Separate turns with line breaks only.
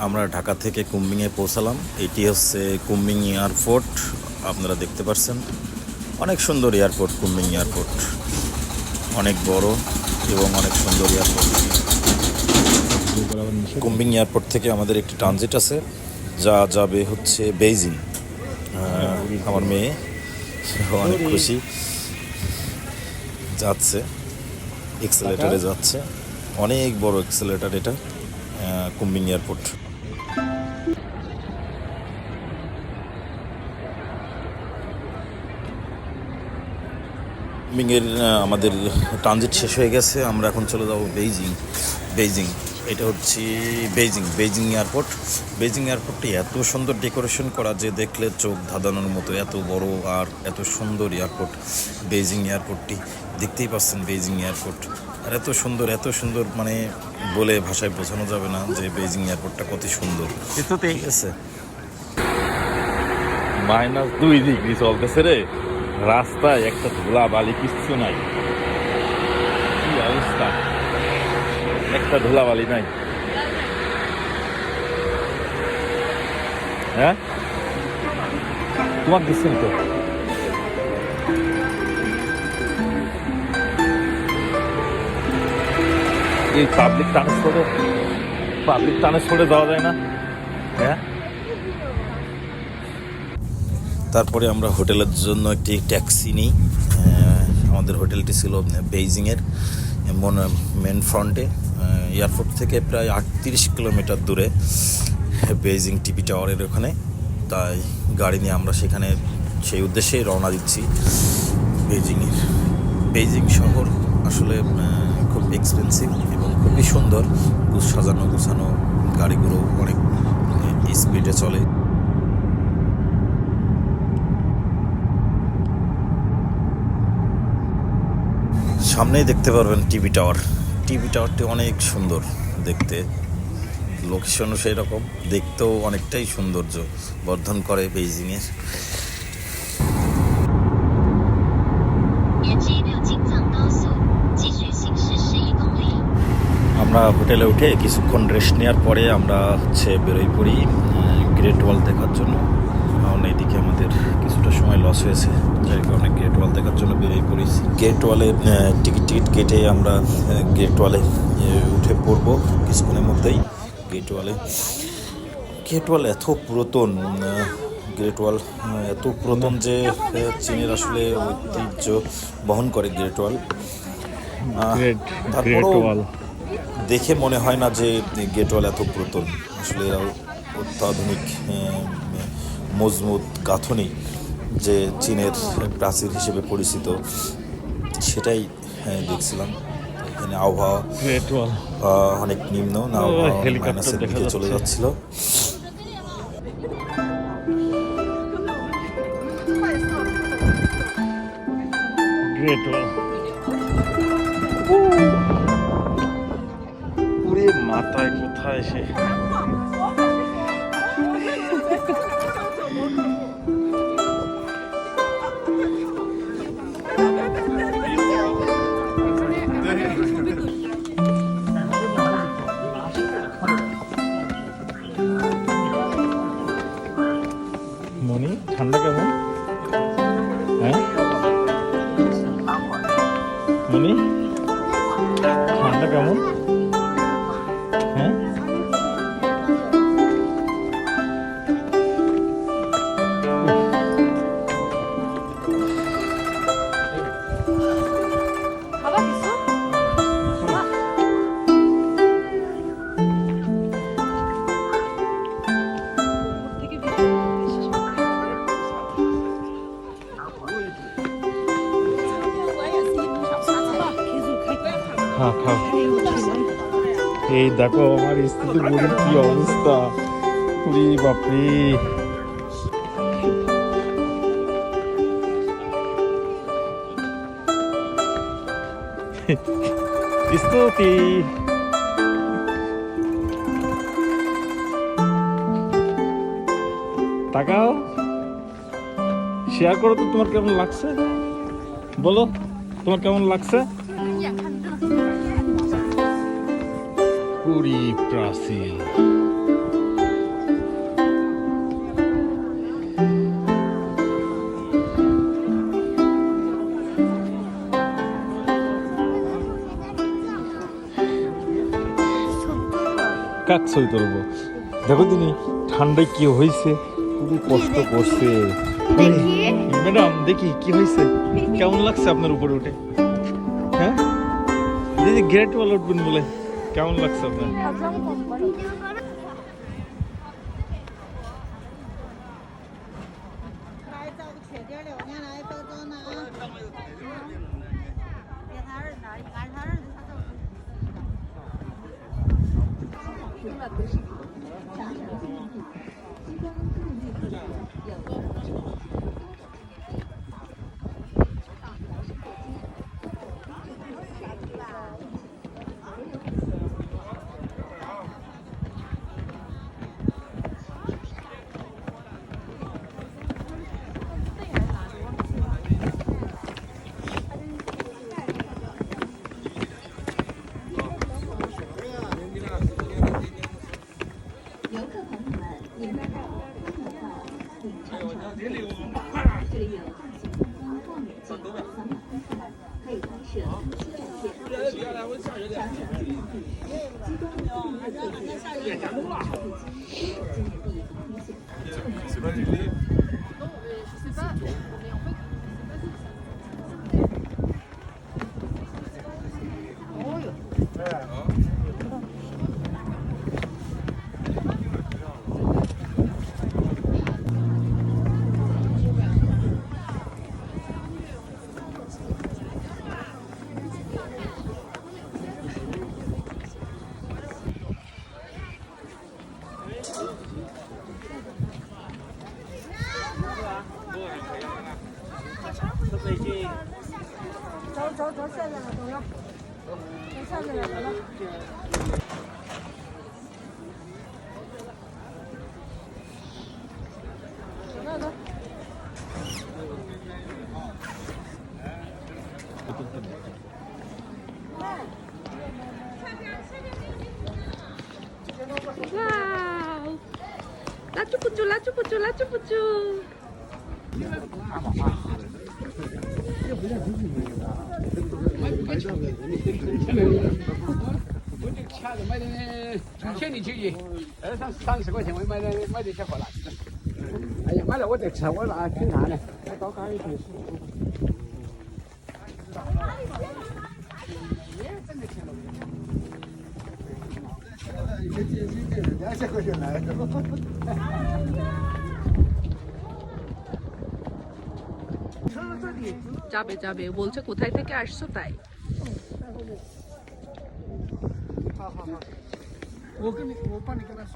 আমরা ঢাকা থেকে কুম্বিংয়ে পৌঁছালাম। এটি হচ্ছে কুম্বিং এয়ারপোর্ট, আপনারা দেখতে পাচ্ছেন। অনেক সুন্দর এয়ারপোর্ট, কুম্বিং এয়ারপোর্ট অনেক বড় এবং অনেক সুন্দর এয়ারপোর্ট। কুম্বিং এয়ারপোর্ট থেকে আমাদের একটি ট্রানজিট আছে, যা যাবে হচ্ছে বেইজিং। আমার মেয়ে অনেক খুশি, যাচ্ছে এক্সেলেটারে যাচ্ছে, অনেক বড় এক্সেলেটার এটা, কুম্বিং এয়ারপোর্ট। কুম্বিংয়ের আমাদের ট্রানজিট শেষ হয়ে গেছে, আমরা এখন চলে যাব বেইজিং। এটা হচ্ছে বেইজিং এয়ারপোর্ট। বেইজিং এয়ারপোর্টটি এত সুন্দর ডেকোরেশন করা যে দেখলে চোখ ধাঁধানোর মতো, এত বড় আর এত সুন্দর এয়ারপোর্ট। বেইজিং এয়ারপোর্টটি দেখতেই পাচ্ছেন, বেইজিং এয়ারপোর্ট আর এত সুন্দর মানে বলে ভাষায় বোঝানো যাবে না যে বেইজিং এয়ারপোর্টটা কত সুন্দর। ঠিক আছে,
-2 ডিগ্রি চলতেছে রে, রাস্তায় একটা ধুলা বালি কিচ্ছু নাই। কি অবস্থা, একটা ধুলা বালি নাই। হ্যাঁ, তোমার দিচ্ছেন তো। এই পাবলিক ট্রান্সপোর্টে যাওয়া যায় না। হ্যাঁ,
তারপরে আমরা হোটেলের জন্য একটি ট্যাক্সি নিই। আমাদের হোটেলটি ছিল বেইজিংয়ের মেন ফ্রন্টে, এয়ারপোর্ট থেকে প্রায় 38 কিলোমিটার দূরে বেইজিং টিভি টাওয়ারের ওখানে। তাই গাড়ি নিয়ে আমরা সেখানে সেই উদ্দেশ্যেই রওনা দিচ্ছি বেইজিং শহর আসলে খুব এক্সপেন্সিভ এবং খুবই সুন্দর, সাজানো গুছানো, গাড়িগুলো অনেক স্পিডে চলে। সামনেই দেখতে পারবেন টিভি টাওয়ারটি অনেক সুন্দর দেখতে, লোকেশনও সেই রকম, দেখতেও অনেকটাই সৌন্দর্য বর্ধন করে বেইজিংয়ের। আমরা হোটেলে উঠে কিছুক্ষণ রেস্ট নেওয়ার পরে আমরা বেরোই পড়ি গ্রেট ওয়াল দেখার জন্য। কারণ এইদিকে আমাদের কিছুটা সময় লস হয়েছে, যার কারণে গ্রেট ওয়াল দেখার জন্য বেরিয়ে পড়েছি। গ্রেট ওয়ালে টিকিট কেটে আমরা গ্রেট ওয়ালে উঠে পড়বো কিছুক্ষণের মধ্যেই। গ্রেট ওয়াল এত পুরাতন, এত পুরাতন যে চীনের আসলে ঐতিহ্য বহন করে গ্রেট ওয়াল। তারপরও দেখে মনে হয় না যে গ্রেট ওয়াল এত পুরাতন, আসলে অত্যাধুনিক মজবুত গাঁথনি যে চীনের প্রাচীর হিসেবে পরিচিত, সেটাই দেখছিলাম। এখানে আবহাওয়া অনেক নিম্ন, মাইনাসের দিকে চলে যাচ্ছিল।
মাথায় কোথায় এসে মনি, ঠান্ডা কেমন? হ্যাঁ মনি, ঠান্ডা কেমন? হ্যাঁ, এই দেখো আমার স্ত্রী বুড়ির কি অবস্থা, পুরি বাপরে। স্তুতি, তাকাও, শেয়ার করো তো তোমার কেমন লাগছে, বলো তোমার কেমন লাগছে। পুরি প্রাচীর। কাক ছবি তুলবো। দেখো দিনি ঠান্ডায় কি হয়েছে, খুবই কষ্ট করছে।
দেখি
ম্যাডাম দেখি কি হয়েছে, কেমন লাগছে আপনার উপরে উঠে? হ্যাঁ দিদি গ্রেট ওয়াল উঠবেন বলে কেমন লাগছে আপনার?
와우. 라쭈푸쭈 라쭈푸쭈 라쭈푸쭈.
我这个钳子买的从前的去的，30块钱我买的小货篮子。哎呀，买了我得吃，我那挺难的，还高高一点。
যাবে যাবে বলছে কোথায় থেকে আসছো তাই।
我帮你跟他说。